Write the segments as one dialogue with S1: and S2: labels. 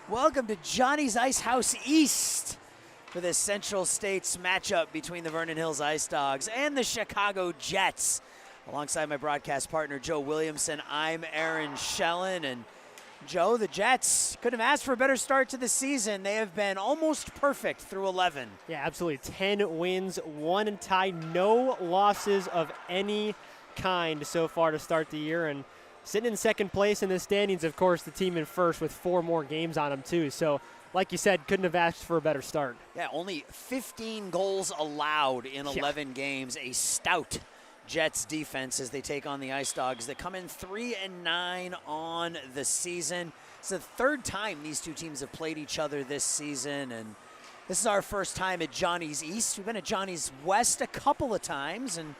S1: Welcome to Johnny's Ice House East for this Central States matchup between the Vernon Hills Ice Dogs and the Chicago Jets. Alongside my broadcast partner, Joe Williamson, I'm Aaron Schellen. And Joe, the Jets couldn't have asked for a better start to the season. They have been almost perfect through 11.
S2: Yeah, absolutely. 10 wins, 1 tie, no losses of any kind so far to start the year. And sitting in second place in the standings, of course, the team in first with 4 more games on them too. So, like you said, couldn't have asked for a better start.
S1: Yeah, only 15 goals allowed in 11 games. A stout Jets defense as they take on the Ice Dogs. They come in 3-9 on the season. It's the third time these two teams have played each other this season, and this is our first time at Johnny's East. We've been at Johnny's West a couple of times, and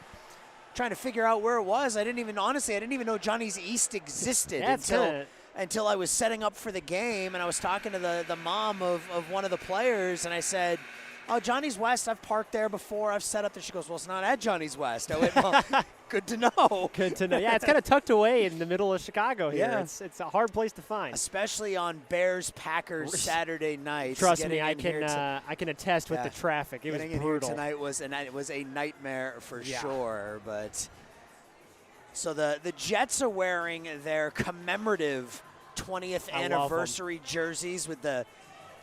S1: trying to figure out where it was. I didn't even know Johnny's East existed until I was setting up for the game, and I was talking to the mom of one of the players, and I said, "Oh, Johnny's West, I've parked there before. I've set up there." She goes, "Well, it's not at Johnny's West." I went, "Well, good to know."
S2: Good to know. Yeah, it's kind of tucked away in the middle of Chicago here.
S1: Yeah.
S2: It's a hard place to find.
S1: Especially on Bears-Packers Saturday nights.
S2: Trust me, I can attest with the traffic. It was brutal.
S1: Tonight was a nightmare for sure. But so the Jets are wearing their commemorative 20th anniversary jerseys with the,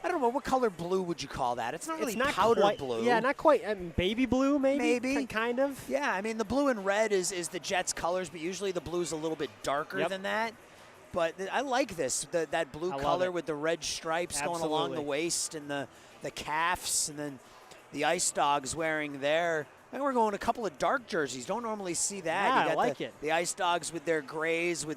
S1: I don't know, what color blue would you call that? It's not really powder blue.
S2: Yeah, not quite. Baby blue, maybe? Kind of.
S1: Yeah, I mean, the blue and red is the Jets' colors, but usually the blue's a little bit darker than that. But I like this, that blue color with the red stripes going along the waist and the calves, and then the Ice Dogs wearing their, and we're going a couple of dark jerseys. Don't normally see that.
S2: Yeah,
S1: you got
S2: I like it.
S1: The Ice Dogs with their grays,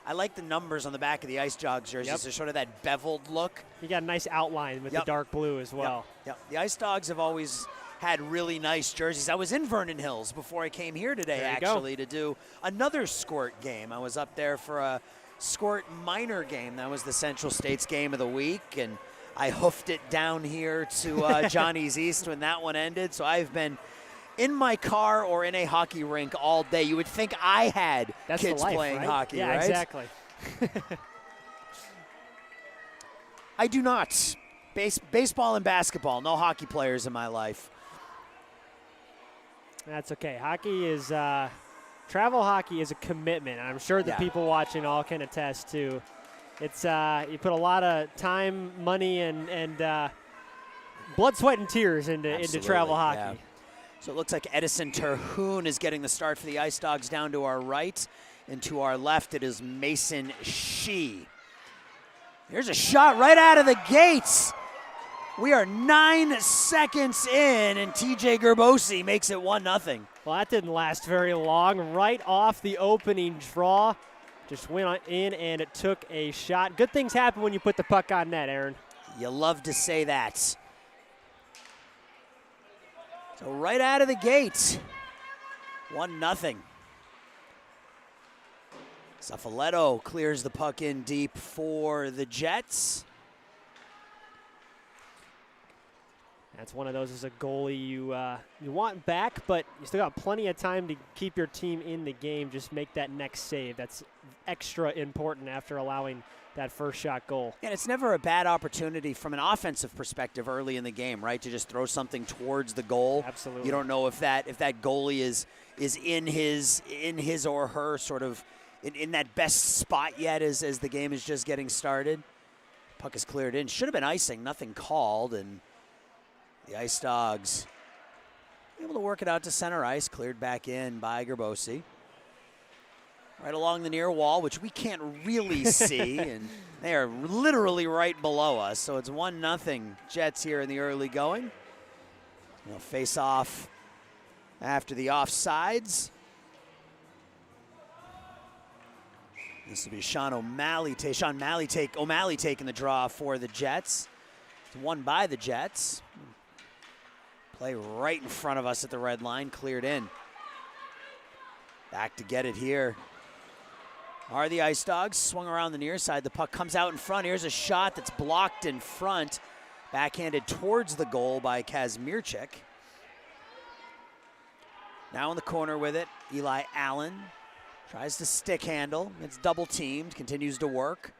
S1: I like the numbers on the back of the Ice Dogs jerseys. They're sort of that beveled look.
S2: You got a nice outline with the dark blue as well.
S1: Yep. The Ice Dogs have always had really nice jerseys. I was in Vernon Hills before I came here today, actually, to do another Squirt game. I was up there for a Squirt minor game. That was the Central States game of the week, and I hoofed it down here to Johnny's East when that one ended. So I've been in my car or in a hockey rink all day. You would think I had kids playing hockey,
S2: right?
S1: Yeah,
S2: exactly.
S1: I do not. Baseball and basketball, no hockey players in my life.
S2: That's okay. Hockey is travel hockey is a commitment. I'm sure the people watching all can attest to. It's you put a lot of time, money, and blood, sweat, and tears into travel hockey.
S1: Yeah. So it looks like Edison Terhune is getting the start for the Ice Dogs down to our right, and to our left it is Mason Shee. Here's a shot right out of the gates. We are 9 seconds in, and TJ Gerbosi makes it 1-0.
S2: Well, that didn't last very long. Right off the opening draw, just went in and it took a shot. Good things happen when you put the puck on net, Aaron.
S1: You love to say that. So right out of the gate, 1-0. Suffoletto clears the puck in deep for the Jets.
S2: That's one of those as a goalie you want back, but you still got plenty of time to keep your team in the game. Just make that next save. That's extra important after allowing that first shot goal.
S1: And it's never a bad opportunity from an offensive perspective early in the game, right? To just throw something towards the goal.
S2: Absolutely.
S1: You don't know if that goalie is in his or her sort of in that best spot yet as the game is just getting started. Puck is cleared in. Should have been icing, nothing called, and the Ice Dogs able to work it out to center ice, cleared back in by Gerbosi. Right along the near wall, which we can't really see, and they are literally right below us. So it's 1-0 Jets here in the early going. They'll face off after the offsides. This will be Sean O'Malley taking the draw for the Jets. It's won by the Jets. Play right in front of us at the red line, cleared in. Back to get it here are the Ice Dogs. Swung around the near side. The puck comes out in front. Here's a shot that's blocked in front. Backhanded towards the goal by Kazmierczyk. Now in the corner with it, Eli Allen. Tries to stick handle. It's double teamed. Continues to work.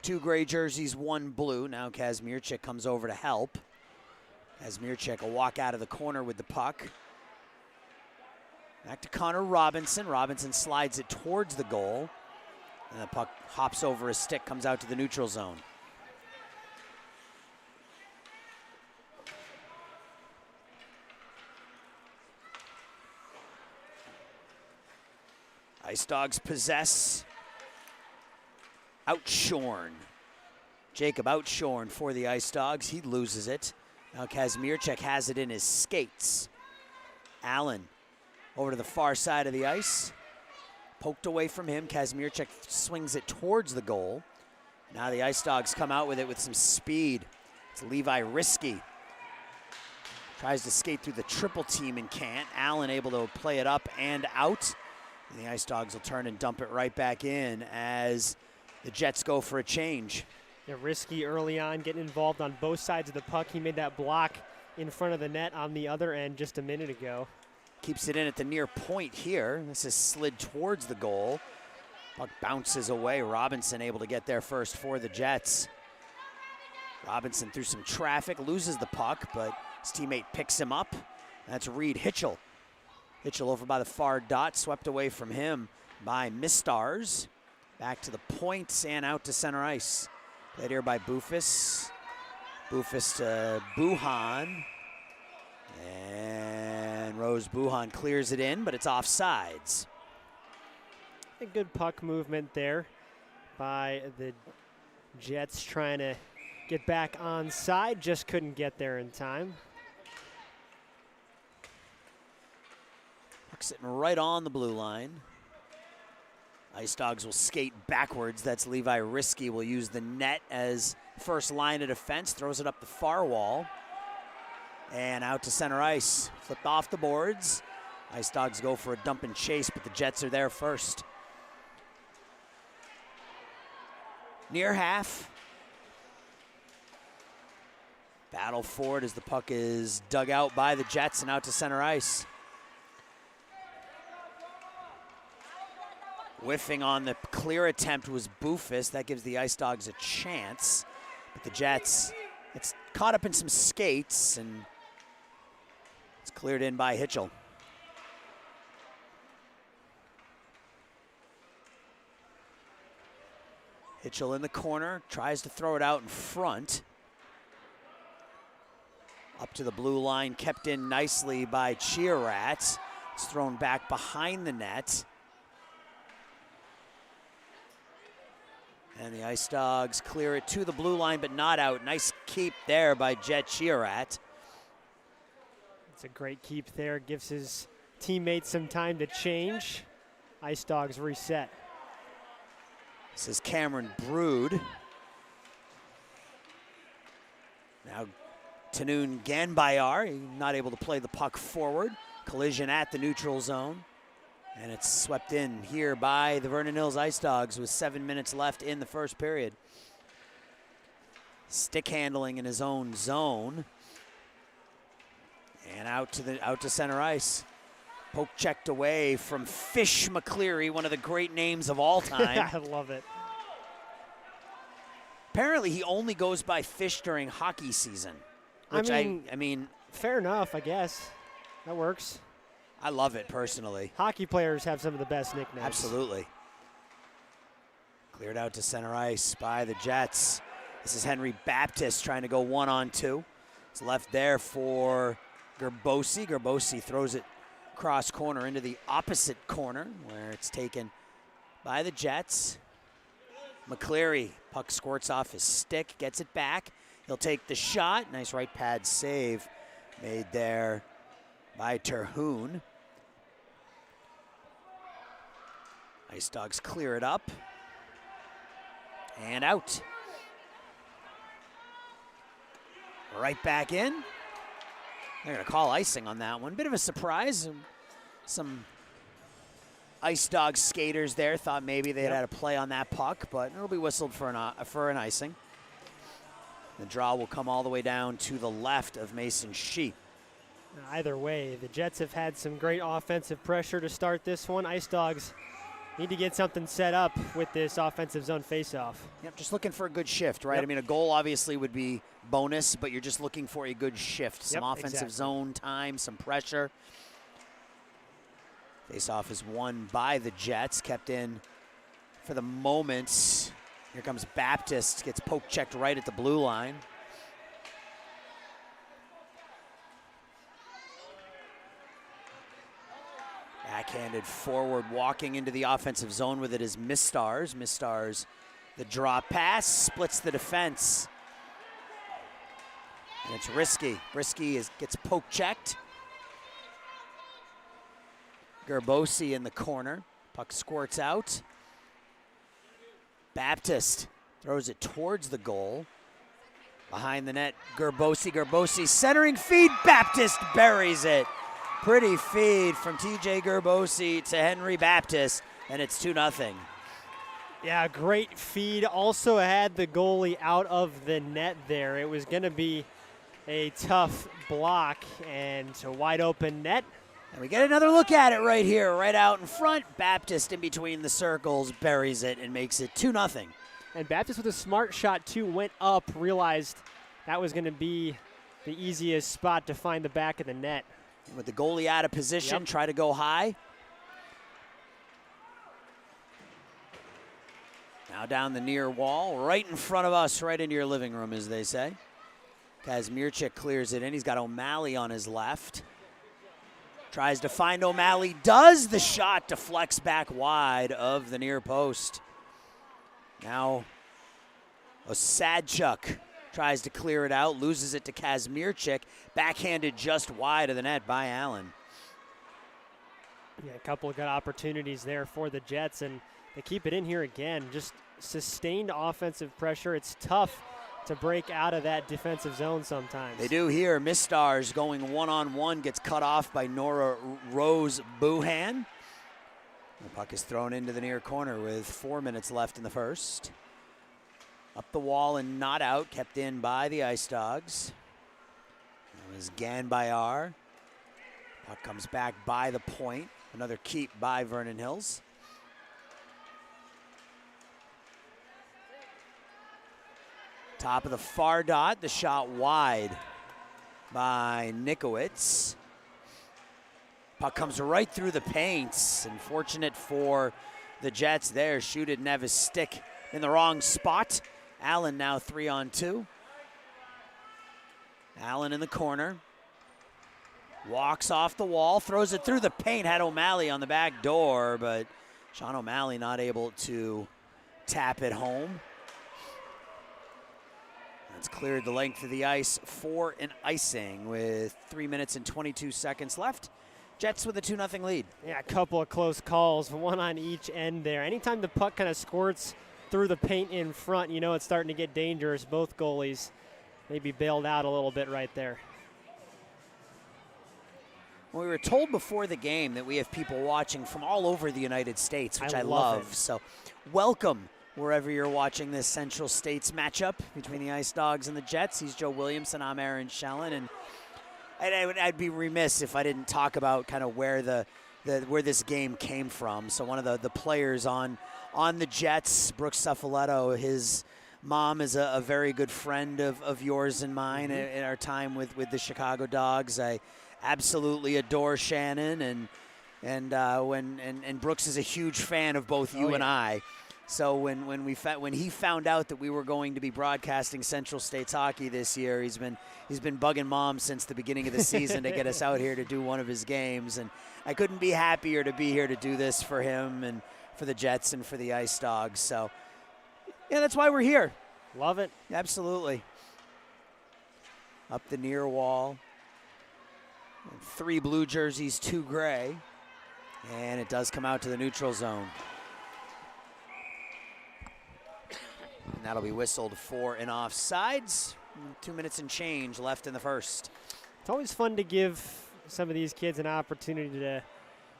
S1: 2 gray jerseys, 1 blue. Now Kazmierczyk comes over to help. Kazmierczyk will walk out of the corner with the puck. Back to Connor Robinson. Robinson slides it towards the goal. And the puck hops over his stick, comes out to the neutral zone. Ice Dogs possess. Outshorn. Jacob Outshorn for the Ice Dogs. He loses it. Now Kazmierczyk has it in his skates. Allen over to the far side of the ice. Poked away from him. Kazmierczyk swings it towards the goal. Now the Ice Dogs come out with it with some speed. It's Levi Risky. Tries to skate through the triple team and can't. Allen able to play it up and out. And the Ice Dogs will turn and dump it right back in as the Jets go for a change.
S2: Yeah, Risky early on, getting involved on both sides of the puck. He made that block in front of the net on the other end just a minute ago.
S1: Keeps it in at the near point here. This is slid towards the goal. Puck bounces away. Robinson able to get there first for the Jets. Robinson through some traffic, loses the puck, but his teammate picks him up. That's Reed Hitchell. Hitchell over by the far dot, swept away from him by Mistars. Back to the point and out to center ice. Played here by Bufus. Bufus to Buhan. And Rose Buhan clears it in, but it's offsides.
S2: A good puck movement there by the Jets trying to get back onside. Just couldn't get there in time.
S1: Puck sitting right on the blue line. Ice Dogs will skate backwards. That's Levi Risky. Will use the net as first line of defense. Throws it up the far wall. And out to center ice. Flipped off the boards. Ice Dogs go for a dump and chase, but the Jets are there first. Near half. Battle for it as the puck is dug out by the Jets and out to center ice. Whiffing on the clear attempt was Bufus. That gives the Ice Dogs a chance. But the Jets, it's caught up in some skates and it's cleared in by Hitchell. Hitchell in the corner, tries to throw it out in front. Up to the blue line, kept in nicely by Chiarat. It's thrown back behind the net. And the Ice Dogs clear it to the blue line, but not out. Nice keep there by Jet Chiarat.
S2: It's a great keep there. Gives his teammates some time to change. Ice Dogs reset.
S1: This is Cameron Brood. Now Tanoon Ganbayar, not able to play the puck forward. Collision at the neutral zone. And it's swept in here by the Vernon Hills Ice Dogs with 7 minutes left in the first period. Stick handling in his own zone. And out to center ice. Poke checked away from Fish McCleary, one of the great names of all time.
S2: I love it.
S1: Apparently he only goes by Fish during hockey season. Which I mean,
S2: fair enough, I guess. That works.
S1: I love it personally.
S2: Hockey players have some of the best nicknames.
S1: Absolutely. Cleared out to center ice by the Jets. This is Henry Baptist trying to go 1-on-2. It's left there for Gerbosi. Gerbosi throws it cross corner into the opposite corner where it's taken by the Jets. McCleary, puck squirts off his stick, gets it back. He'll take the shot. Nice right pad save made there by Terhune. Ice Dogs clear it up. And out. Right back in. They're going to call icing on that one. Bit of a surprise. Some Ice Dogs skaters there thought maybe they had a play on that puck, but it'll be whistled for an icing. The draw will come all the way down to the left of Mason Shee.
S2: Either way, the Jets have had some great offensive pressure to start this one. Ice Dogs Need to get something set up with this offensive zone faceoff.
S1: Yep, just looking for a good shift, right?
S2: Yep.
S1: I mean, a goal obviously would be bonus, but you're just looking for a good shift. Some offensive zone time, some pressure. Faceoff is won by the Jets, kept in for the moment. Here comes Baptist, gets poke checked right at the blue line. Backhanded forward, walking into the offensive zone with it is Mistars. Mistars, the drop pass, splits the defense. And it's Risky. Risky gets poke checked. Gerbosi in the corner. Puck squirts out. Baptist throws it towards the goal. Behind the net, Gerbosi. Gerbosi centering feed. Baptist buries it. Pretty feed from TJ Gerbosi to Henry Baptist, and it's 2-0.
S2: Yeah, great feed. Also had the goalie out of the net there. It was going to be a tough block and a wide open net.
S1: And we get another look at it right here, right out in front. Baptist in between the circles buries it and makes it 2-0.
S2: And Baptist with a smart shot too, went up, realized that was going to be the easiest spot to find the back of the net.
S1: With the goalie out of position, try to go high. Now down the near wall, right in front of us, right into your living room, as they say. Kazmierczyk clears it in. He's got O'Malley on his left. Tries to find O'Malley, does. The shot deflects back wide of the near post. Now Osadchuk tries to clear it out, loses it to Kazmierczyk, backhanded just wide of the net by Allen.
S2: Yeah, a couple of good opportunities there for the Jets, and they keep it in here again. Just sustained offensive pressure. It's tough to break out of that defensive zone sometimes.
S1: They do here. Mistars going one-on-one, gets cut off by Nora Rose Buhan. The puck is thrown into the near corner with 4 minutes left in the first. Up the wall and not out, kept in by the Ice Dogs. That was Ganbayar. Puck comes back by the point. Another keep by Vernon Hills. Top of the far dot, the shot wide by Nikowitz. Puck comes right through the paints. Unfortunate for the Jets there. Shooted Nevis' stick in the wrong spot. Allen now 3-on-2. Allen in the corner. Walks off the wall, throws it through the paint. Had O'Malley on the back door, but Sean O'Malley not able to tap it home. That's cleared the length of the ice for an icing with 3 minutes and 22 seconds left. Jets with a 2-0 lead.
S2: Yeah, a couple of close calls, one on each end there. Anytime the puck kind of squirts through the paint in front, you know it's starting to get dangerous. Both goalies maybe bailed out a little bit right there.
S1: Well, we were told before the game that we have people watching from all over the United States, which I love. So welcome wherever you're watching this Central States matchup between the Ice Dogs and the Jets. He's Joe Williamson. I'm Aaron Schellen. And I'd be remiss if I didn't talk about kind of where where this game came from. So one of the players on the Jets, Brooks Suffoletto, his mom is a very good friend of yours and mine in our time with the Chicago Dogs. I absolutely adore Shannon, and Brooks is a huge fan of both you and I. So when he found out that we were going to be broadcasting Central States hockey this year, he's been bugging Mom since the beginning of the season to get us out here to do one of his games, and I couldn't be happier to be here to do this for him and for the Jets and for the Ice Dogs. So yeah, that's why we're here.
S2: Love it.
S1: Absolutely. Up the near wall. 3 blue jerseys, 2 gray, and it does come out to the neutral zone. And that'll be whistled for an offsides. 2 minutes and change left in the first.
S2: It's always fun to give some of these kids an opportunity to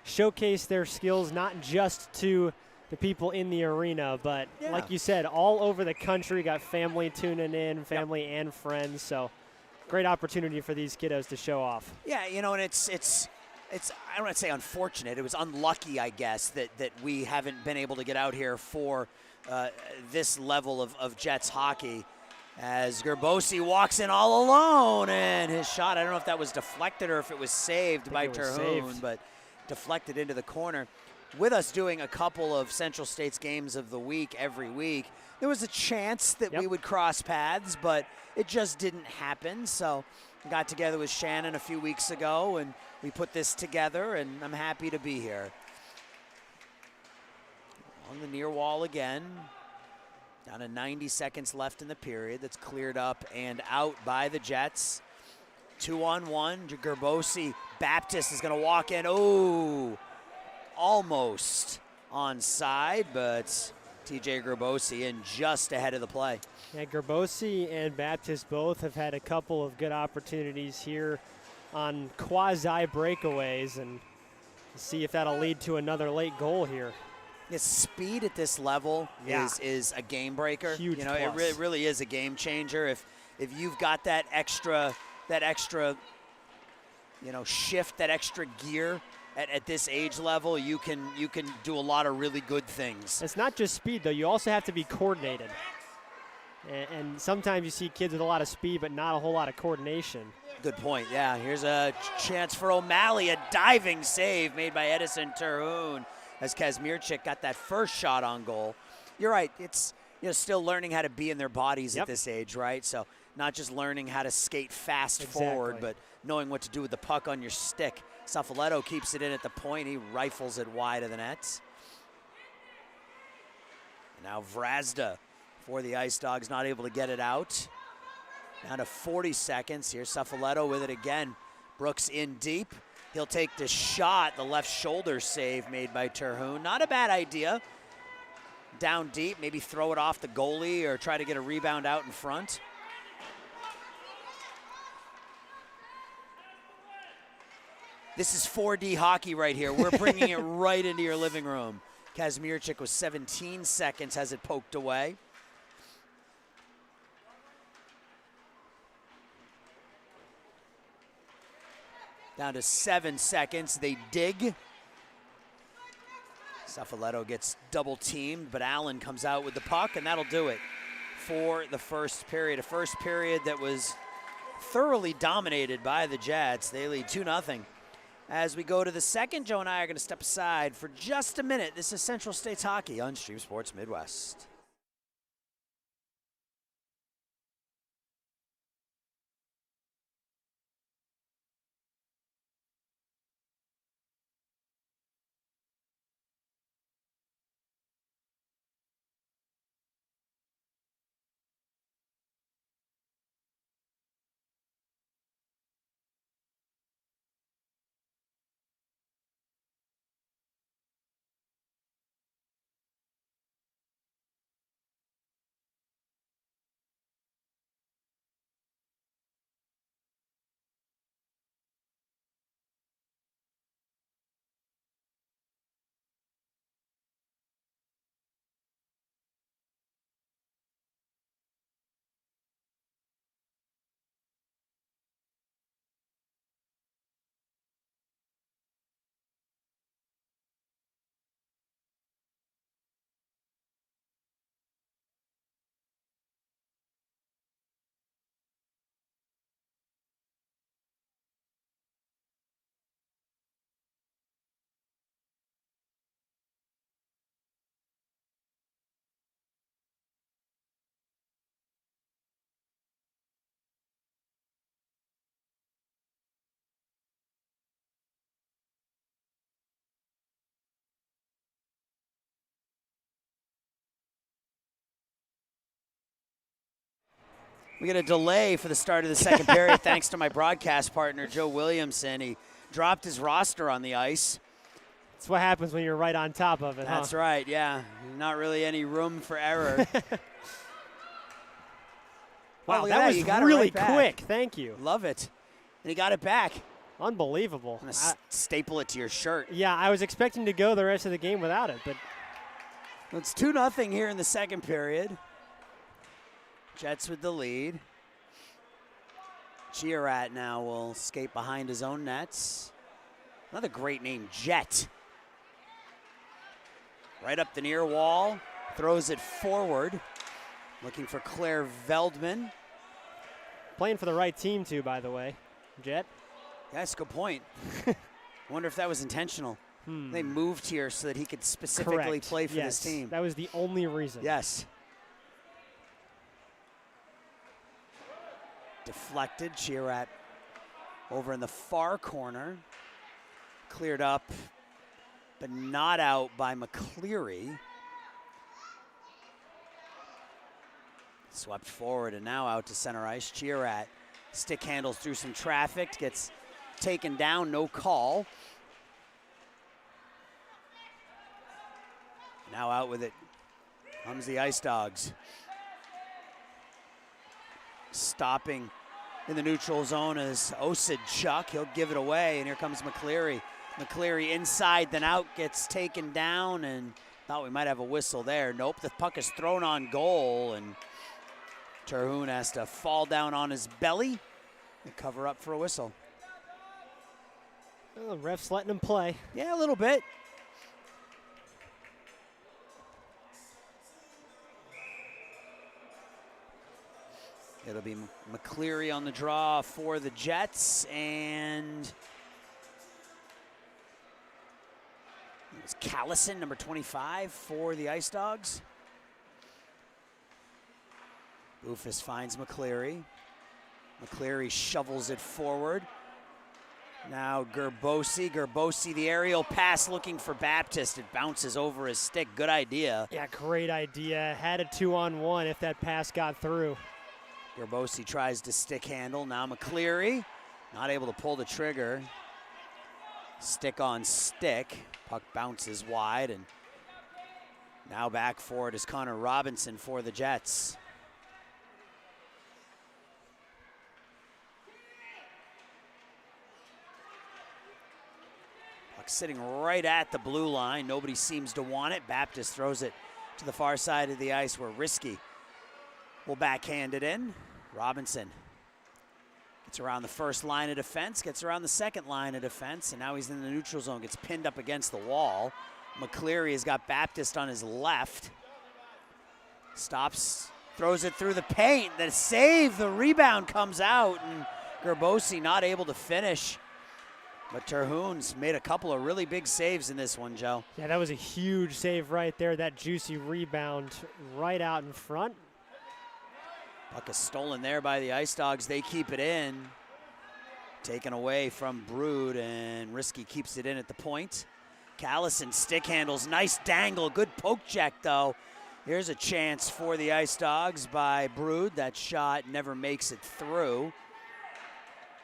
S2: showcase their skills, not just to the people in the arena, but like you said, all over the country. Got family tuning in, family and friends. So great opportunity for these kiddos to show off.
S1: Yeah, you know, and it's I don't want to say unfortunate. It was unlucky, I guess, that we haven't been able to get out here for this level of Jets hockey. As Gerbosi walks in all alone, and his shot, I don't know if that was deflected or if it was saved by Terhune, but deflected into the corner. With us doing a couple of Central State's games of the week every week, there was a chance that we would cross paths, but it just didn't happen. So I got together with Shannon a few weeks ago, and we put this together, and I'm happy to be here. On the near wall again. Down to 90 seconds left in the period. That's cleared up and out by the Jets. 2-on-1. Gerbosi. Baptist is going to walk in. Oh, almost onside, but TJ Gerbosi in just ahead of the play.
S2: Yeah, Gerbosi and Baptist both have had a couple of good opportunities here on quasi breakaways, and see if that'll lead to another late goal here.
S1: His speed at this level is a game breaker.
S2: Huge plus.
S1: It really is a game changer. If you've got that extra shift, that extra gear at this age level, you can do a lot of really good things.
S2: It's not just speed though. You also have to be coordinated. And sometimes you see kids with a lot of speed, but not a whole lot of coordination.
S1: Good point. Yeah. Here's a chance for O'Malley. A diving save made by Edison Terhune, as Kazmierczyk got that first shot on goal. You're right. It's still learning how to be in their bodies at this age, right? So not just learning how to skate fast forward, but knowing what to do with the puck on your stick. Suffoletto keeps it in at the point. He rifles it wide of the net. Now Vrazda for the Ice Dogs, not able to get it out. Down to 40 seconds. Here's Suffoletto with it again. Brooks in deep. He'll take the shot, the left shoulder save made by Terhune. Not a bad idea. Down deep, maybe throw it off the goalie or try to get a rebound out in front. This is 4D hockey right here. We're bringing it right into your living room. Kazmierczyk with 17 seconds, has it poked away. Down to 7 seconds, they dig. Suffoletto gets double teamed, but Allen comes out with the puck, and that'll do it for the first period. A first period that was thoroughly dominated by the Jets. They lead 2-0. As we go to the second, Joe and I are going to step aside for just a minute. This is Central State's Hockey on Stream Sports Midwest. We get a delay for the start of the second period thanks to my broadcast partner, Joe Williamson. He dropped his roster on the ice.
S2: That's what happens when you're right on top of it,
S1: That's right, yeah. Not really any room for error.
S2: Wow, that was really quick. Thank you.
S1: Love it. And he got it back.
S2: Unbelievable.
S1: I'm going to staple it to your shirt.
S2: Yeah, I was expecting to go the rest of the game without it, but
S1: it's 2-0 here in the second period. Jets with the lead. Chiarat now will skate behind his own nets. Another great name, Jet. Right up the near wall, throws it forward. Looking for Claire Veldman.
S2: Playing for the right team, too, by the way. Jet.
S1: Yeah, that's a good point. Wonder if that was intentional. They moved here so that he could specifically play for this team.
S2: That was the only reason.
S1: Yes. Deflected. Chiarat over in the far corner. Cleared up, but not out by McCleary. Swept forward and now out to center ice. Chiarat stick handles through some traffic, gets taken down, no call. Now out with it comes the Ice Dogs. Stopping in the neutral zone is Osadchuk. He'll give it away, and here comes McCleary. McCleary inside, then out, gets taken down, and thought we might have a whistle there. Nope, the puck is thrown on goal, and Terhune has to fall down on his belly and cover up for a whistle.
S2: Well, the ref's letting him play.
S1: Yeah, a little bit. It'll be McCleary on the draw for the Jets, and it's Callison, number 25, for the Ice Dogs. Bufus finds McCleary. McCleary shovels it forward. Now Gerbosi. Gerbosi, the aerial pass looking for Baptist. It bounces over his stick. Good idea.
S2: Yeah, great idea. Had a 2-on-1 if that pass got through.
S1: Gerbosi tries to stick handle. Now McCleary, not able to pull the trigger. Stick on stick. Puck bounces wide, and now back for it is Connor Robinson for the Jets. Puck sitting right at the blue line. Nobody seems to want it. Baptist throws it to the far side of the ice where Risky will backhand it in. Robinson gets around the first line of defense, gets around the second line of defense, and now he's in the neutral zone, gets pinned up against the wall. McCleary has got Baptist on his left. Stops, throws it through the paint. The save, the rebound comes out, and Gerbosi not able to finish. But Terhune's made a couple of really big saves in this one, Joe.
S2: Yeah, that was a huge save right there. That juicy rebound right out in front.
S1: Puck is stolen there by the Ice Dogs. They keep it in. Taken away from Brood, and Risky keeps it in at the point. Callison stick handles, nice dangle, good poke check though. Here's a chance for the Ice Dogs by Brood. That shot never makes it through.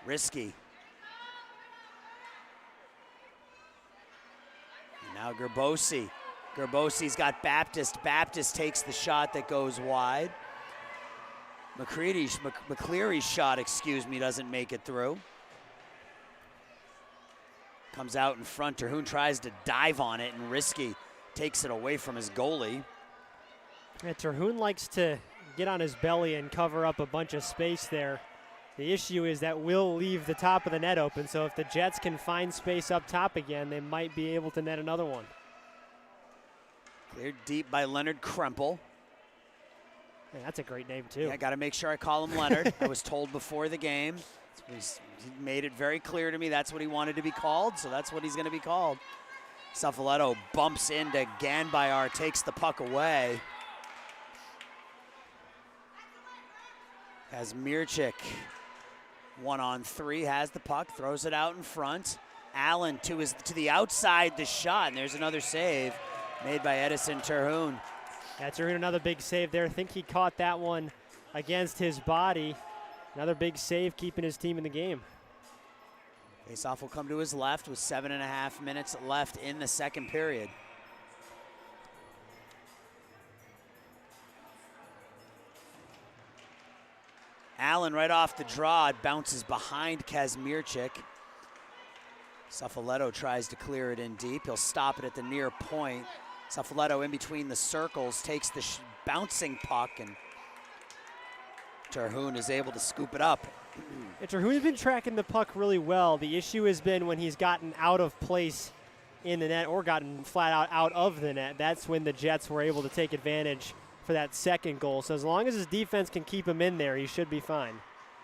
S1: Risky. And now Gerbosi. Gerbosi's got Baptist. Baptist takes the shot that goes wide. McCleary's shot, doesn't make it through. Comes out in front. Terhune tries to dive on it, and Risky takes it away from his goalie.
S2: Yeah, Terhune likes to get on his belly and cover up a bunch of space there. The issue is that will leave the top of the net open, so if the Jets can find space up top again, they might be able to net another one.
S1: Cleared deep by Leonard Krempel.
S2: Yeah, that's a great name, too.
S1: Yeah, I got to make sure I call him Leonard. I was told before the game. He made it very clear to me that's what he wanted to be called, so that's what he's going to be called. Suffoletto bumps into Ganbayar, takes the puck away. As Mirchik, 1-on-3, has the puck, throws it out in front. Allen to the outside, the shot, and there's another save made by Edison Terhune.
S2: Yeah, Terhune, another big save there. I think he caught that one against his body. Another big save, keeping his team in the game.
S1: Faceoff will come to his left with 7.5 minutes left in the second period. Allen right off the draw, it bounces behind Kazmierchik. Suffoletto tries to clear it in deep. He'll stop it at the near point. Suffoletto in between the circles takes the bouncing puck and Terhune is able to scoop it up.
S2: Terhune's been tracking the puck really well. The issue has been when he's gotten out of place in the net or gotten flat out of the net. That's when the Jets were able to take advantage for that second goal. So as long as his defense can keep him in there, he should be fine.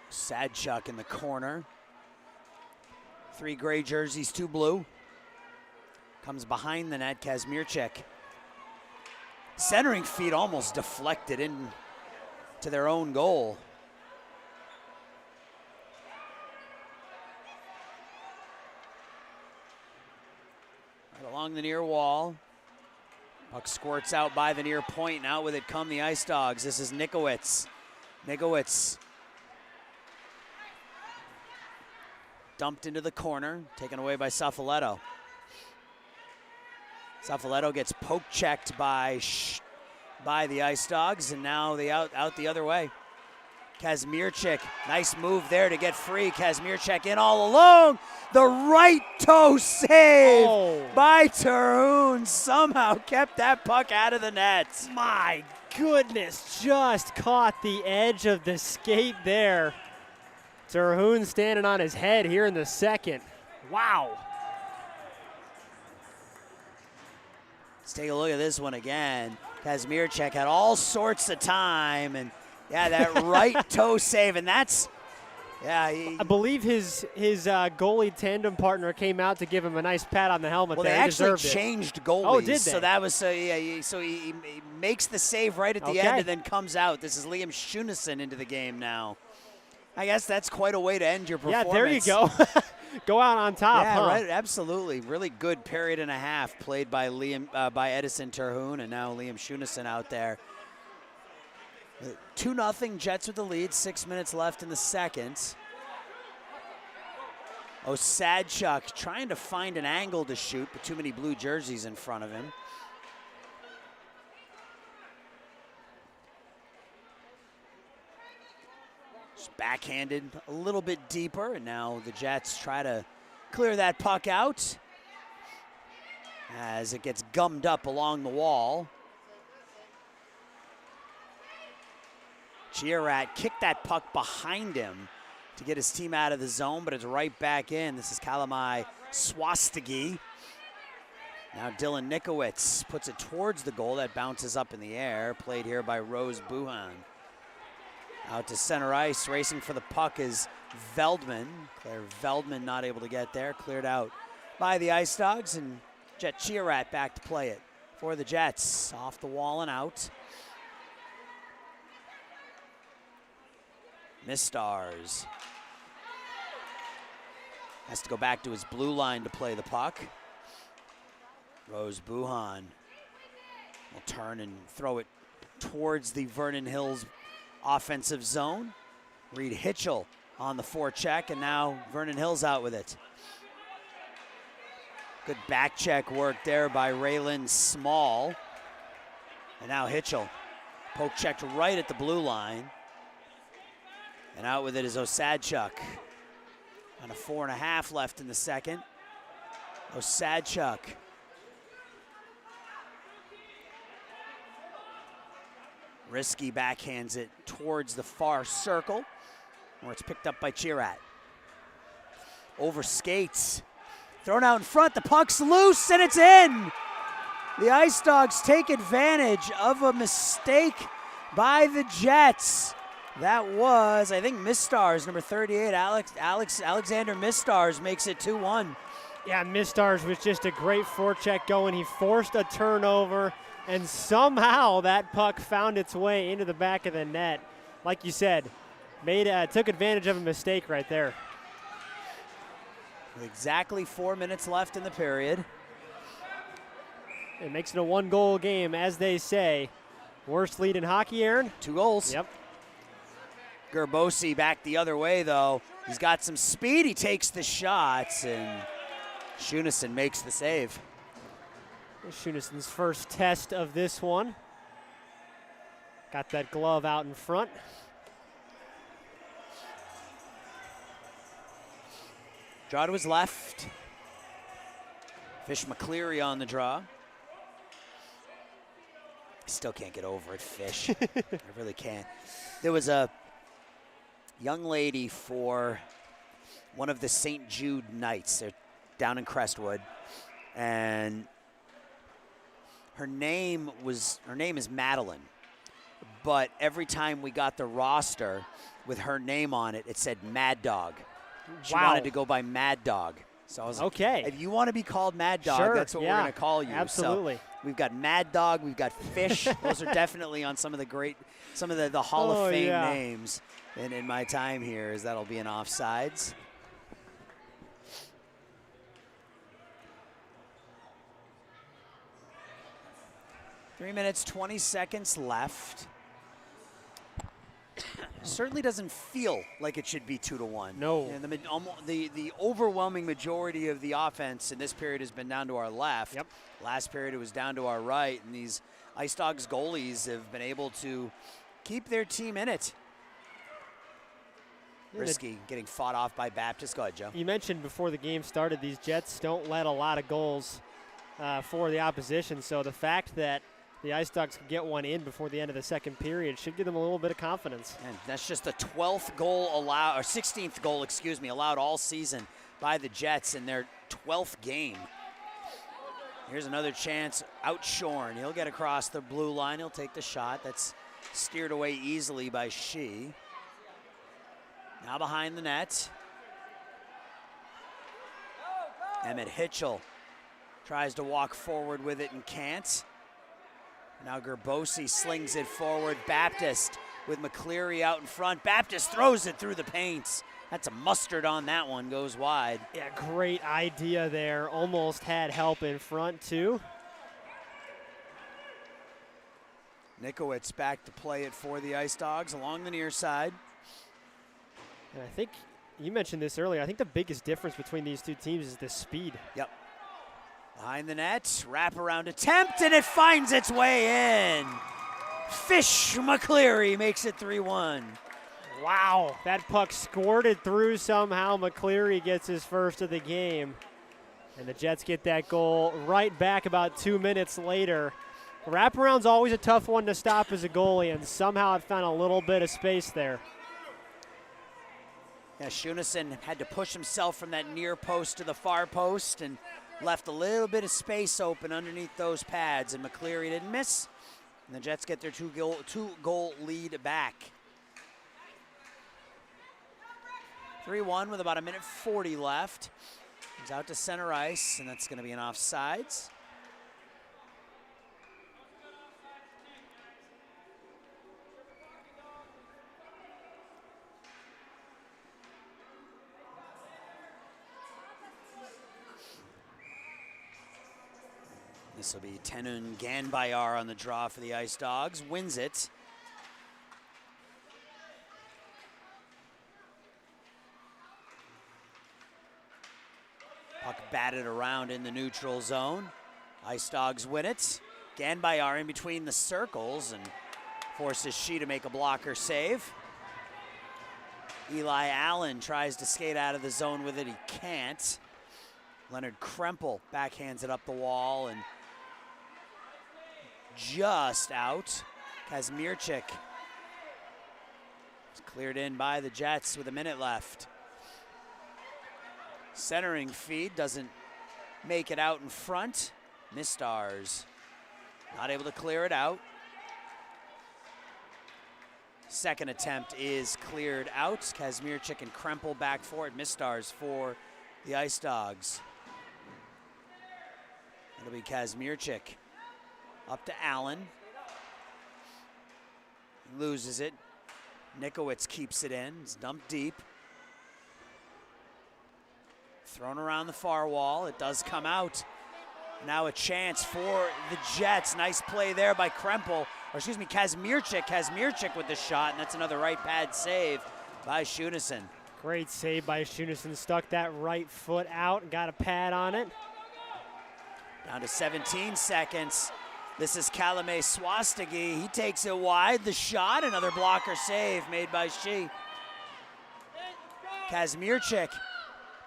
S1: Sadchuk in the corner. 3 gray jerseys, 2 blue. Comes behind the net, Kazmierczyk. Centering feet almost deflected in to their own goal. Right along the near wall. Puck squirts out by the near point, and out with it come the Ice Dogs. This is Nikowitz. Nikowitz dumped into the corner, taken away by Saffoletto. Saffoletto gets poke-checked by the Ice Dogs, and now they out the other way. Kazmierczyk, nice move there to get free. Kazmierczyk in all alone. The right toe save by Terhune somehow kept that puck out of the net.
S2: My goodness, just caught the edge of the skate there. Terhune standing on his head here in the second. Wow.
S1: Let's take a look at this one again. Kazmierczyk had all sorts of time, and yeah, that right toe save, and that's, yeah.
S2: I believe his goalie tandem partner came out to give him a nice pat on the helmet.
S1: Well,
S2: there.
S1: they actually changed goalies.
S2: Oh, did they?
S1: So that was so he makes the save right at the end and then comes out. This is Liam Schunesen into the game now. I guess that's quite a way to end your performance.
S2: Yeah, there you go. Go out on top.
S1: Yeah,
S2: huh?
S1: right. Absolutely, really good period and a half played by by Edison Terhune, and now Liam Schunesen out there. 2-0 Jets with the lead. 6 minutes left in the second. Sadchuk trying to find an angle to shoot, but too many blue jerseys in front of him. Just backhanded a little bit deeper, and now the Jets try to clear that puck out as it gets gummed up along the wall. Chiarat kicked that puck behind him to get his team out of the zone, but it's right back in. This is Kalamai Swastigi. Now Dylan Nikowitz puts it towards the goal. That bounces up in the air. Played here by Rose Buhan. Out to center ice, racing for the puck is Veldman. Claire Veldman not able to get there. Cleared out by the Ice Dogs, and Jet Chiarat back to play it for the Jets. Off the wall and out. Mistars has to go back to his blue line to play the puck. Rose Buhan will turn and throw it towards the Vernon Hills offensive zone. Reed Hitchell on the forecheck, and now Vernon Hills out with it. Good back check work there by Raylan Small. And now Hitchell poke checked right at the blue line. And out with it is Osadchuk. And a 4.5 left in the second. Osadchuk. Risky backhands it towards the far circle, where it's picked up by Chiarat. Over skates. Thrown out in front, the puck's loose, and it's in! The Ice Dogs take advantage of a mistake by the Jets. That was, I think, Mistars, number 38, Alexander Mistars makes it 2-1.
S2: Yeah, Mistars was just a great forecheck going. He forced a turnover, and somehow that puck found its way into the back of the net. Like you said, took advantage of a mistake right there.
S1: With exactly 4 minutes left in the period.
S2: It makes it a 1-goal game, as they say. Worst lead in hockey, Aaron?
S1: 2 goals.
S2: Yep.
S1: Gerbosi back the other way, though. He's got some speed. He takes the shots, and Schunesen makes the save.
S2: Schunesen's first test of this one. Got that glove out in front.
S1: Draw to his left. Fish McCleary on the draw. Still can't get over it, Fish. I really can't. There was a young lady for one of the St. Jude Knights. They're down in Crestwood. And her name is Madeline. But every time we got the roster with her name on it, it said Mad Dog. She wanted to go by Mad Dog. So I was like,
S2: okay.
S1: If you want to be called Mad Dog,
S2: Sure,
S1: that's what we're going to call you.
S2: Absolutely.
S1: So we've got Mad Dog, we've got Fish. Those are definitely on some of the Hall of Fame names in my time here, as that'll be an offsides. Three minutes, 20 seconds left. Certainly doesn't feel like it should be 2-1.
S2: No.
S1: And the overwhelming majority of the offense in this period has been down to our left.
S2: Yep.
S1: Last period it was down to our right, and these Ice Dogs goalies have been able to keep their team in it. Risky getting fought off by Baptist. Go ahead, Joe.
S2: You mentioned before the game started, these Jets don't let a lot of goals for the opposition, so the fact that the Ice Dogs can get one in before the end of the second period should give them a little bit of confidence.
S1: And that's just the 12th goal allowed, or 16th goal, excuse me, allowed all season by the Jets in their 12th game. Here's another chance. Outshorn. He'll get across the blue line. He'll take the shot. That's steered away easily by Shee. Now behind the net. Emmett Hitchell tries to walk forward with it and can't. Now Gerbosi slings it forward. Baptist with McCleary out in front. Baptist throws it through the paints. That's a mustard on that one, goes wide.
S2: Yeah, great idea there. Almost had help in front too.
S1: Nikowitz back to play it for the Ice Dogs along the near side.
S2: And I think you mentioned this earlier. I think the biggest difference between these two teams is the speed.
S1: Yep. Behind the net, wraparound attempt, and it finds its way in. Fish McCleary makes it 3-1.
S2: Wow, that puck squirted through somehow. McCleary gets his first of the game. And the Jets get that goal right back about 2 minutes later. Wraparound's always a tough one to stop as a goalie, and somehow it found a little bit of space there.
S1: Yeah, Shunison had to push himself from that near post to the far post and left a little bit of space open underneath those pads, and McCleary didn't miss. And the Jets get their two-goal lead back. 3-1 with about 1:40 left. He's out to center ice, and that's going to be an offsides. This will be Tenun Ganbayar on the draw for the Ice Dogs. Wins it. Puck batted around in the neutral zone. Ice Dogs win it. Ganbayar in between the circles and forces Shee to make a blocker save. Eli Allen tries to skate out of the zone with it. He can't. Leonard Krempel backhands it up the wall and just out. Kazmierczyk is cleared in by the Jets with a minute left. Centering feed doesn't make it out in front. Mistars not able to clear it out. Second attempt is cleared out. Kazmierczyk and Krempel back for it. Mistars for the Ice Dogs. It'll be Kazmierczyk. Up to Allen. Loses it. Nikowitz keeps it in. It's dumped deep. Thrown around the far wall. It does come out. Now a chance for the Jets. Nice play there by Krempel. Or excuse me, Kazmierczyk. Kazmierczyk with the shot, and that's another right pad save by Shunison.
S2: Great save by Shunison. Stuck that right foot out and got a pad on it.
S1: Down to 17 seconds. This is Kalame Swastigi. He takes it wide. The shot, another blocker save made by Shee. Kazmierczyk.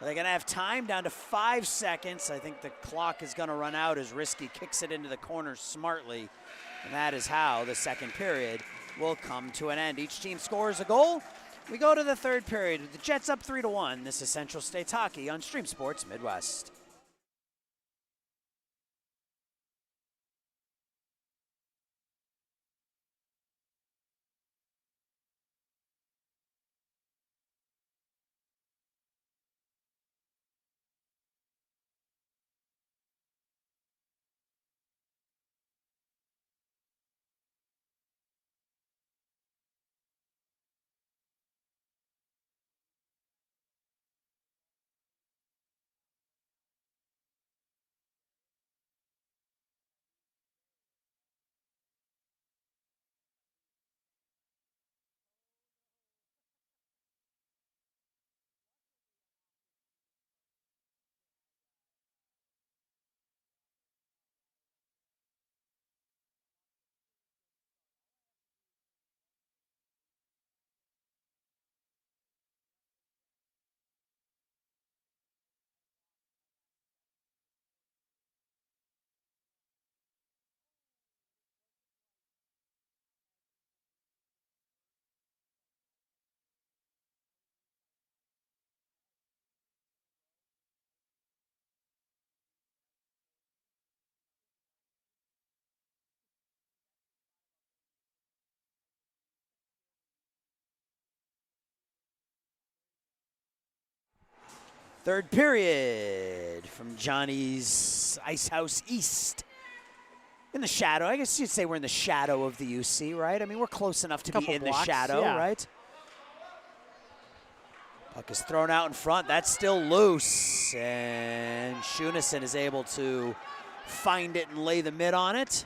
S1: Are they going to have time? Down to 5 seconds. I think the clock is going to run out as Risky kicks it into the corner smartly. And that is how the second period will come to an end. Each team scores a goal. We go to the third period with the Jets up 3-1. This is Central States Hockey on Stream Sports Midwest. Third period from Johnny's Ice House East. In the shadow. I guess you'd say we're in the shadow of the UC, right? I mean, we're close enough to be in
S2: blocks,
S1: the shadow,
S2: yeah.
S1: right? Puck is thrown out in front. That's still loose. And Shunison is able to find it and lay the mid on it.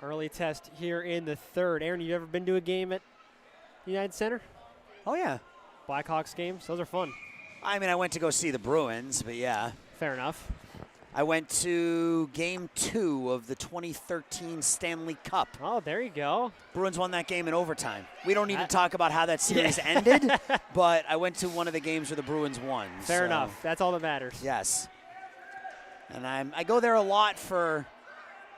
S2: Early test here in the third. Aaron, you ever been to a game at United Center?
S1: Oh, yeah.
S2: Blackhawks games? Those are fun.
S1: I mean, I went to go see the Bruins, but yeah.
S2: Fair enough.
S1: I went to Game 2 of the 2013 Stanley Cup.
S2: Oh, there you go.
S1: Bruins won that game in overtime. We don't need to talk about how that series ended, but I went to one of the games where the Bruins won.
S2: Fair enough. That's all that matters.
S1: Yes. And I go there a lot for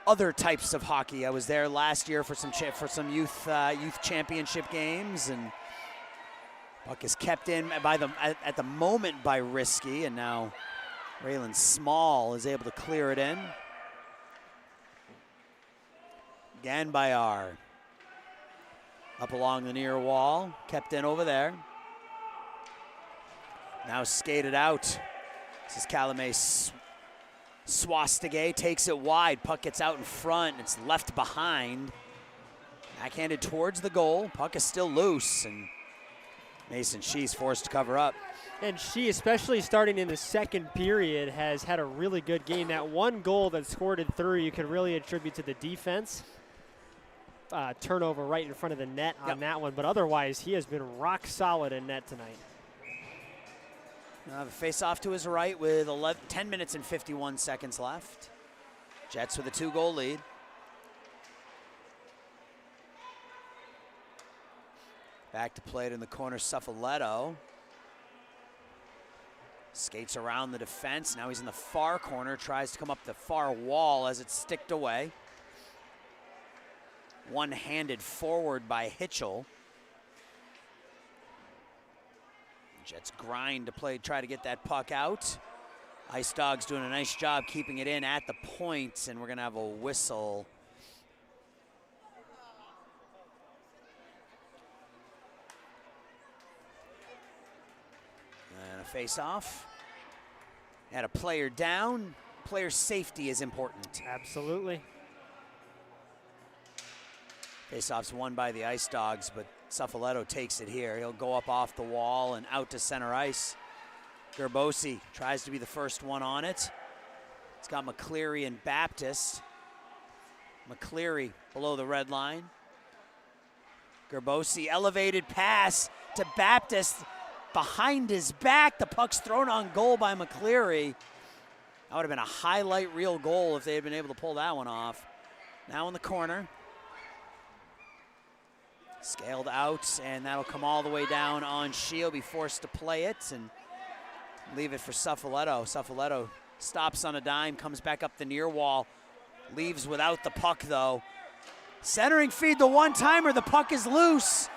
S1: other types of hockey. I was there last year for some youth championship games, and puck is kept in at the moment by Risky, and now Raylan Small is able to clear it in. Again by R. Up along the near wall, kept in over there. Now skated out. This is Calumet Swastige, takes it wide. Puck gets out in front. It's left behind. Backhanded towards the goal. Puck is still loose, and Mason Shee's forced to cover up.
S2: And she, especially starting in the second period, has had a really good game. That one goal that squirted through, you could really attribute to the defense. Turnover right in front of the net on that one. But otherwise, he has been rock solid in net tonight.
S1: The face-off to his right with 10 minutes and 51 seconds left. Jets with a 2-goal lead. Back to play it in the corner, Suffoletto. Skates around the defense. Now he's in the far corner, tries to come up the far wall as it's sticked away. One-handed forward by Hitchell. Jets grind to try to get that puck out. Ice Dogs doing a nice job keeping it in at the point, and we're gonna have a whistle. And a face-off. Had a player down. Player safety is important.
S2: Absolutely.
S1: Face-off's won by the Ice Dogs, but Suffoletto takes it here. He'll go up off the wall and out to center ice. Gerbosi tries to be the first one on it. It's got McCleary and Baptist. McCleary below the red line. Gerbosi, elevated pass to Baptist behind his back. The puck's thrown on goal by McCleary. That would have been a highlight reel goal if they had been able to pull that one off. Now in the corner. Scaled out, and that'll come all the way down on She'll be forced to play it and leave it for Suffoletto. Suffoletto stops on a dime, comes back up the near wall, leaves without the puck though. Centering feed, the one-timer, the puck is loose.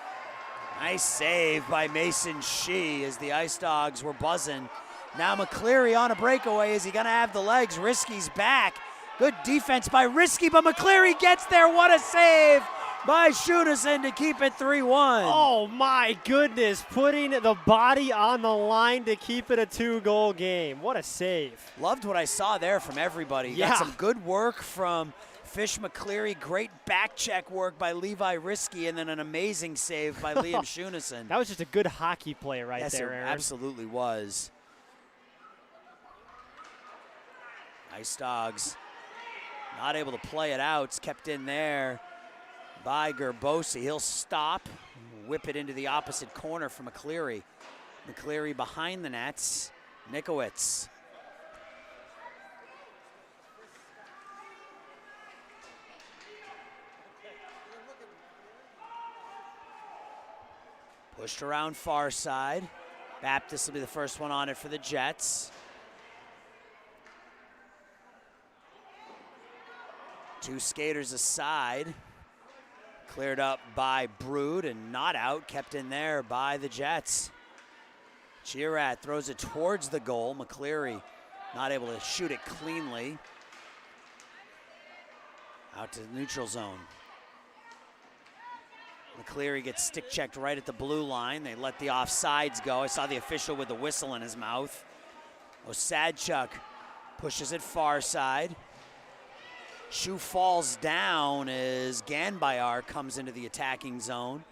S1: Nice save by Mason Shee as the Ice Dogs were buzzing. Now McCleary on a breakaway. Is he going to have the legs? Risky's back. Good defense by Risky, but McCleary gets there. What a save by Schuneson to keep it 3-1.
S2: Oh my goodness, putting the body on the line to keep it a 2-goal game. What a save.
S1: Loved what I saw there from everybody.
S2: Yeah.
S1: Got some good work from Fish McCleary, great back check work by Levi Risky, and then an amazing save by Liam Schuneson.
S2: That was just a good hockey play right
S1: yes,
S2: there,
S1: it
S2: Aaron.
S1: absolutely was. Ice Dogs not able to play it out. It's kept in there by Gerbosi. He'll stop, whip it into the opposite corner for McCleary. McCleary behind the nets. Nikowitz. Pushed around far side. Baptist will be the first one on it for the Jets. Two skaters aside. Cleared up by Brood and not out. Kept in there by the Jets. Chiarat throws it towards the goal. McCleary not able to shoot it cleanly. Out to the neutral zone. McCleary gets stick checked right at the blue line. They let the offsides go. I saw the official with the whistle in his mouth. Osadchuk pushes it far side. Shoe falls down as Ganbayar comes into the attacking zone.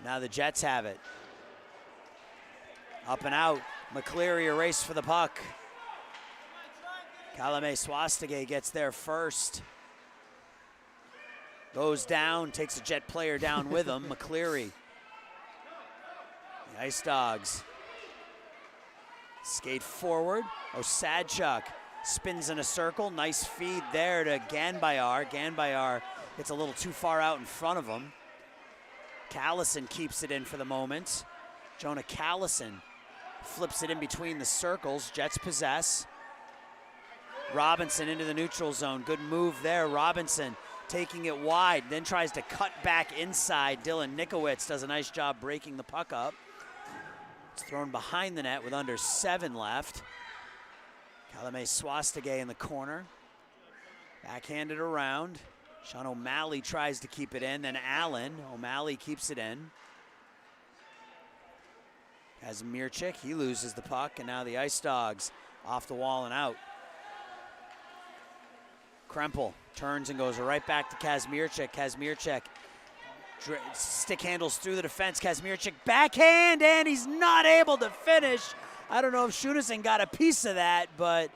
S1: Now the Jets have it. Up and out. McCleary a race for the puck. Kalame Swastige gets there first. Goes down, takes a Jet player down with him. McCleary. The Ice Dogs skate forward. Osadchuk spins in a circle. Nice feed there to Ganbayar. Ganbayar gets a little too far out in front of him. Callison keeps it in for the moment. Jonah Callison flips it in between the circles. Jets possess. Robinson into the neutral zone. Good move there. Robinson taking it wide, then tries to cut back inside. Dylan Nikowitz does a nice job breaking the puck up. It's thrown behind the net with under 7 left. Kalame Swastige in the corner. Backhanded around. Sean O'Malley tries to keep it in, then Allen. O'Malley keeps it in. Kazmierczyk, he loses the puck, and now the Ice Dogs off the wall and out. Krempel turns and goes right back to Kazmierczyk. Kazmierczyk stick handles through the defense. Kazmierczyk backhand, and he's not able to finish. I don't know if Schuneson got a piece of that, but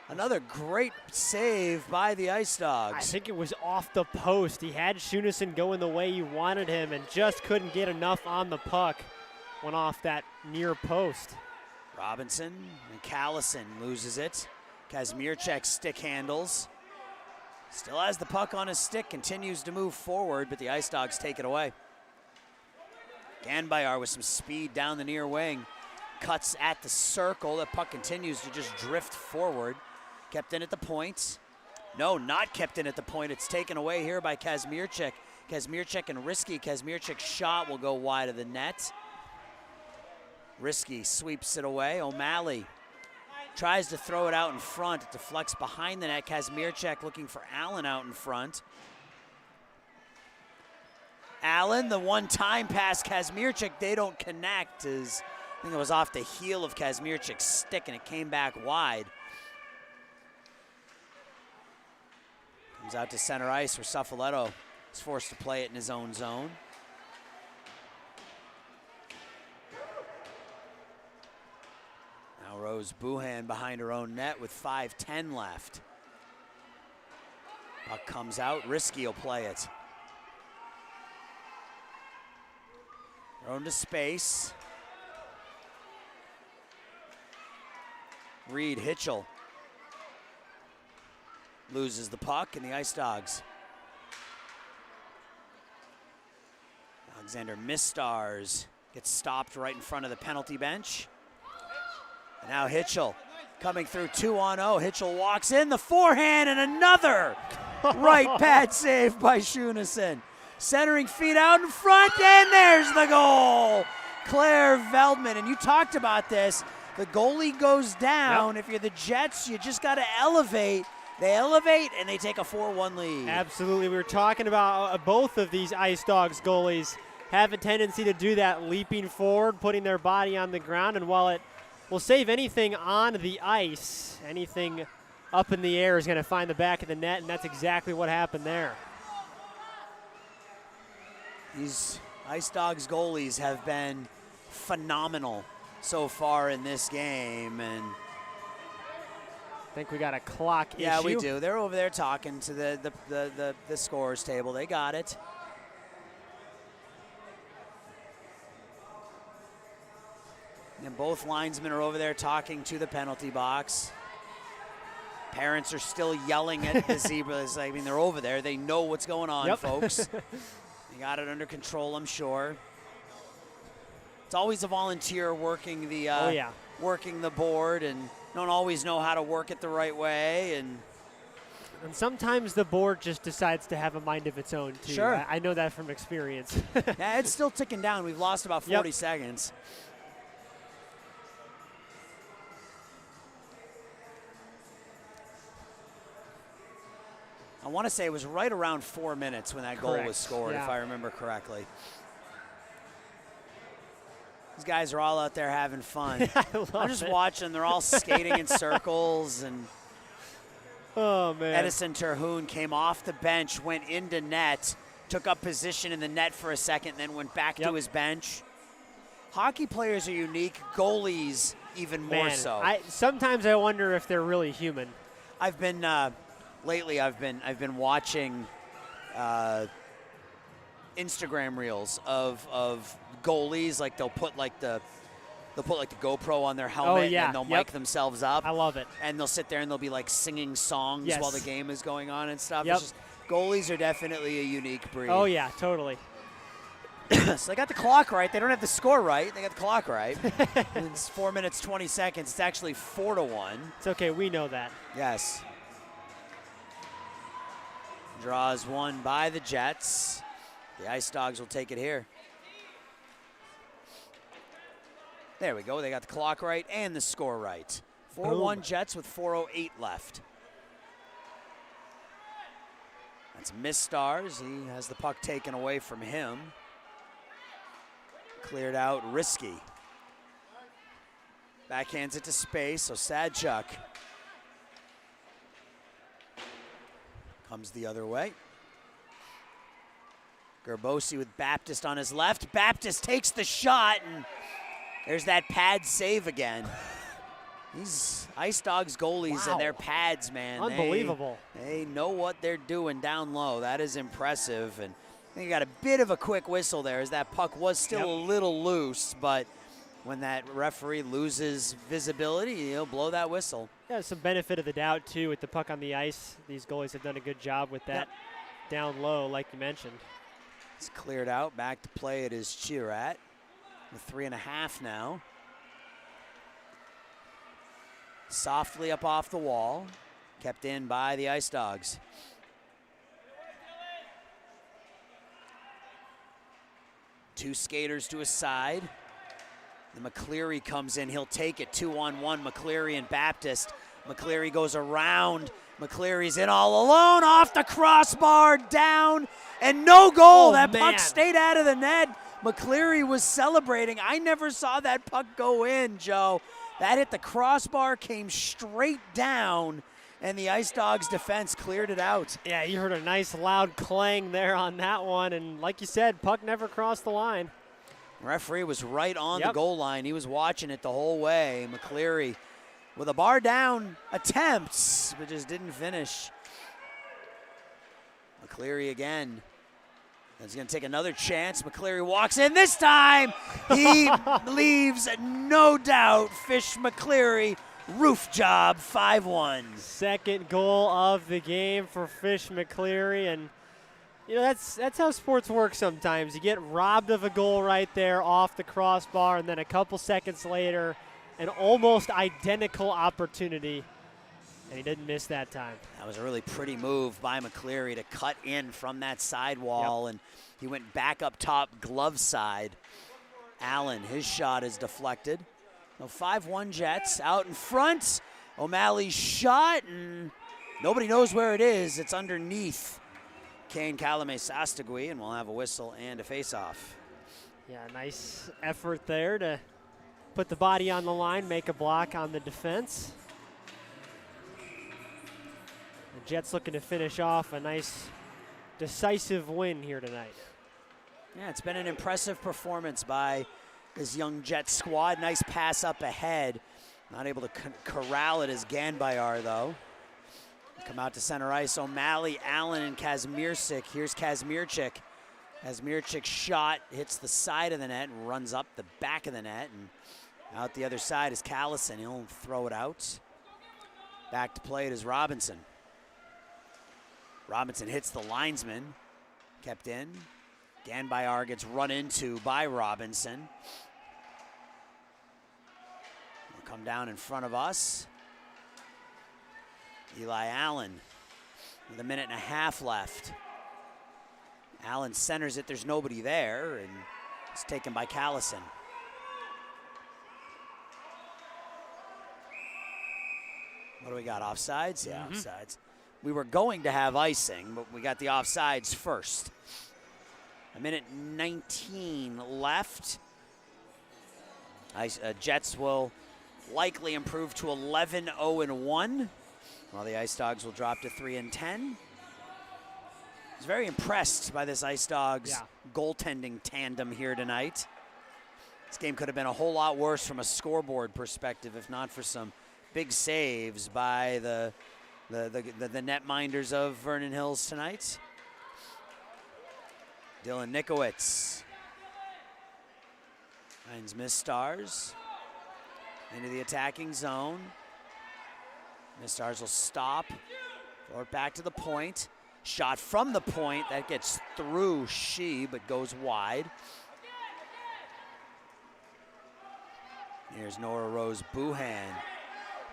S1: another great save by the Ice Dogs.
S2: I think it was off the post. He had Schuneson going the way he wanted him and just couldn't get enough on the puck. Went off that near post.
S1: Robinson and Callison loses it. Kazmierczyk stick handles. Still has the puck on his stick, continues to move forward, but the Ice Dogs take it away. Ganbayar with some speed down the near wing. Cuts at the circle. The puck continues to just drift forward. Kept in at the point. No, not kept in at the point. It's taken away here by Kazmierczyk. Kazmierczyk and Risky. Kazmierczyk's shot will go wide of the net. Risky sweeps it away. O'Malley tries to throw it out in front. It deflects behind the net. Kazmierczyk looking for Allen out in front. Allen, the one-time pass. Kazmierczyk, they don't connect. I think it was off the heel of Kazmierczyk's stick and it came back wide. Comes out to center ice where Suffoletto is forced to play it in his own zone. Now Rose Buhan behind her own net with 5:10 left. Puck comes out, Risky will play it. Thrown to space. Reed Hitchell loses the puck, and the Ice Dogs. Alexander Mistars gets stopped right in front of the penalty bench. And now Hitchell coming through 2-on-0. Hitchell walks in, the forehand, and another right pad save by Schuneson. centering feet out in front, and there's the goal. Claire Veldman, and you talked about this. The goalie goes down. If you're the Jets, you just got to elevate. They elevate, and they take a 4-1 lead.
S2: Absolutely. We were talking about both of these Ice Dogs goalies have a tendency to do that, leaping forward, putting their body on the ground, and while it will save anything on the ice, anything up in the air is going to find the back of the net, and that's exactly what happened there.
S1: These Ice Dogs goalies have been phenomenal so far in this game, and
S2: I think we got a clock issue.
S1: Yeah, we do. They're over there talking to the scorers table. They got it. And both linesmen are over there talking to the penalty box. Parents are still yelling at the Zebras. I mean, they're over there. They know what's going on, folks. They got it under control, I'm sure. It's always a volunteer working the working the board, and don't always know how to work it the right way. And
S2: sometimes the board just decides to have a mind of its own, too.
S1: Sure.
S2: I know that from experience.
S1: Yeah, it's still ticking down. We've lost about 40 seconds. I want to say it was right around 4 minutes when that goal was scored, if I remember correctly. These guys are all out there having fun. I'm just watching. They're all skating in circles. And
S2: oh, man.
S1: Edison Terhune came off the bench, went into net, took up position in the net for a second, then went back to his bench. Hockey players are unique. Goalies even more so.
S2: Sometimes I wonder if they're really human.
S1: I've been lately. I've been watching Instagram reels of goalies. Like they'll put like the GoPro on their helmet and they'll mic themselves up.
S2: I love it.
S1: And they'll sit there and they'll be like singing songs while the game is going on and stuff.
S2: Yep.
S1: It's just, goalies are definitely a unique breed.
S2: Oh yeah, totally.
S1: So they got the clock right. They don't have the score right. They got the clock right. It's 4 minutes 20 seconds. It's actually 4-1.
S2: It's okay. We know that.
S1: Yes. Draws one by the Jets. The Ice Dogs will take it here. There we go. They got the clock right and the score right. 4-1 Jets with 4:08 left. That's Mistars. He has the puck taken away from him. Cleared out Risky. Backhands it to space, so Sadchuk comes the other way. Gerbosi with Baptist on his left. Baptist takes the shot, and there's that pad save again. These Ice Dogs goalies and their pads, man.
S2: Unbelievable.
S1: They know what they're doing down low. That is impressive. And I think you got a bit of a quick whistle there as that puck was still a little loose, but when that referee loses visibility, he'll blow that whistle.
S2: Yeah, some benefit of the doubt, too, with the puck on the ice. These goalies have done a good job with that down low, like you mentioned.
S1: It's cleared out. Back to play it is Chirat with 3.5 now. Softly up off the wall. Kept in by the Ice Dogs. Two skaters to a side. The McCleary comes in. He'll take it 2-on-1. McCleary and Baptist. McCleary goes around. McCleary's in all alone. Off the crossbar. Down. And no goal. That puck stayed out of the net. McCleary was celebrating. I never saw that puck go in, Joe. That hit the crossbar, came straight down, and the Ice Dogs defense cleared it out.
S2: Yeah, you heard a nice loud clang there on that one, and like you said, puck never crossed the line.
S1: Referee was right on the goal line. He was watching it the whole way. McCleary with a bar down attempts, but just didn't finish. McCleary again. He's going to take another chance. McCleary walks in. This time, he leaves no doubt. Fish McCleary, roof job, 5-1.
S2: Second goal of the game for Fish McCleary. And, you know, that's how sports work sometimes. You get robbed of a goal right there off the crossbar, and then a couple seconds later, an almost identical opportunity. And he didn't miss that time.
S1: That was a really pretty move by McCleary to cut in from that sidewall, and he went back up top, glove side. Allen, his shot is deflected. No, 5-1 Jets out in front. O'Malley's shot, and nobody knows where it is. It's underneath Kane Calame-Sastagui, and we'll have a whistle and a face-off.
S2: Yeah, nice effort there to put the body on the line, make a block on the defense. The Jets looking to finish off a nice, decisive win here tonight.
S1: Yeah, it's been an impressive performance by this young Jet squad. Nice pass up ahead. Not able to corral it as Ganbayar, though. Come out to center ice. O'Malley, Allen, and Kazmierczyk. Here's Kazmierczyk. Kazmierczyk's shot hits the side of the net and runs up the back of the net. And out the other side is Callison. He'll throw it out. Back to play it is Robinson. Robinson hits the linesman. Kept in. Ganbayar gets run into by Robinson. Will come down in front of us. Eli Allen with a minute and a half left. Allen centers it, there's nobody there, and it's taken by Callison. What do we got, offsides? Yeah, offsides. We were going to have icing, but we got the offsides first. A minute 19 left. Jets will likely improve to 11-0-1, while the Ice Dogs will drop to 3-10. I was very impressed by this Ice Dogs goaltending tandem here tonight. This game could have been a whole lot worse from a scoreboard perspective if not for some big saves by the netminders of Vernon Hills tonight. Dylan Nikowitz finds Miss Stars into the attacking zone. Miss Stars will stop, throw it back to the point. Shot from the point, that gets through she, but goes wide. Here's Nora Rose Buhan.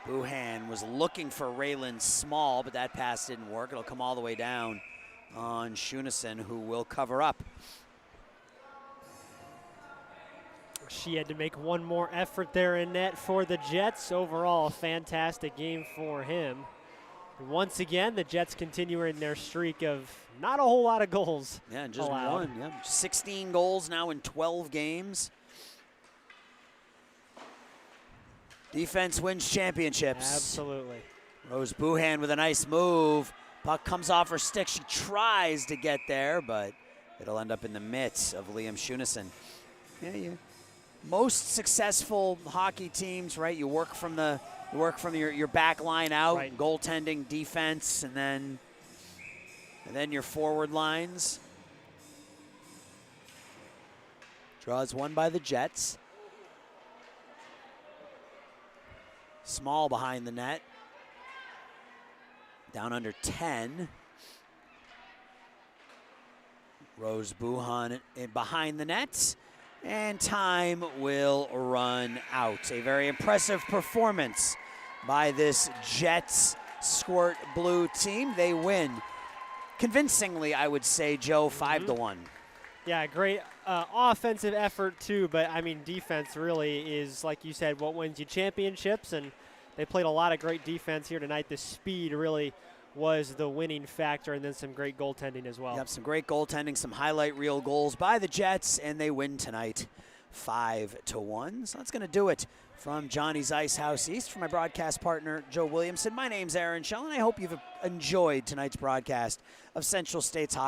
S1: Buhan was looking for Raylan Small, but that pass didn't work. It'll come all the way down on Shunison, who will cover up.
S2: She had to make one more effort there in net for the Jets. Overall, a fantastic game for him. And once again, the Jets continuing their streak of not a whole lot of goals.
S1: Yeah, just
S2: allowed.
S1: one. Yeah. 16 goals now in 12 games. Defense wins championships.
S2: Absolutely.
S1: Rose Buhan with a nice move. Puck comes off her stick. She tries to get there, but it'll end up in the mitts of Liam Shunison. Yeah. Most successful hockey teams, right? You work from your back line out,
S2: right.
S1: Goaltending, defense, and then your forward lines. Draws one by the Jets. Small behind the net. Down under 10. Rose Buhan behind the net. And time will run out. A very impressive performance by this Jets Squirt Blue team. They win convincingly, I would say, Joe, 5-1.
S2: Yeah, great offensive effort too, but I mean defense really is, like you said, what wins you championships, and they played a lot of great defense here tonight. The speed really was the winning factor, and then some great goaltending as well.
S1: Yep, some great goaltending, some highlight reel goals by the Jets, and they win tonight 5-1. So that's going to do it from Johnny's Ice House East. For my broadcast partner, Joe Williamson, my name's Aaron Schell, and I hope you've enjoyed tonight's broadcast of Central States Hockey.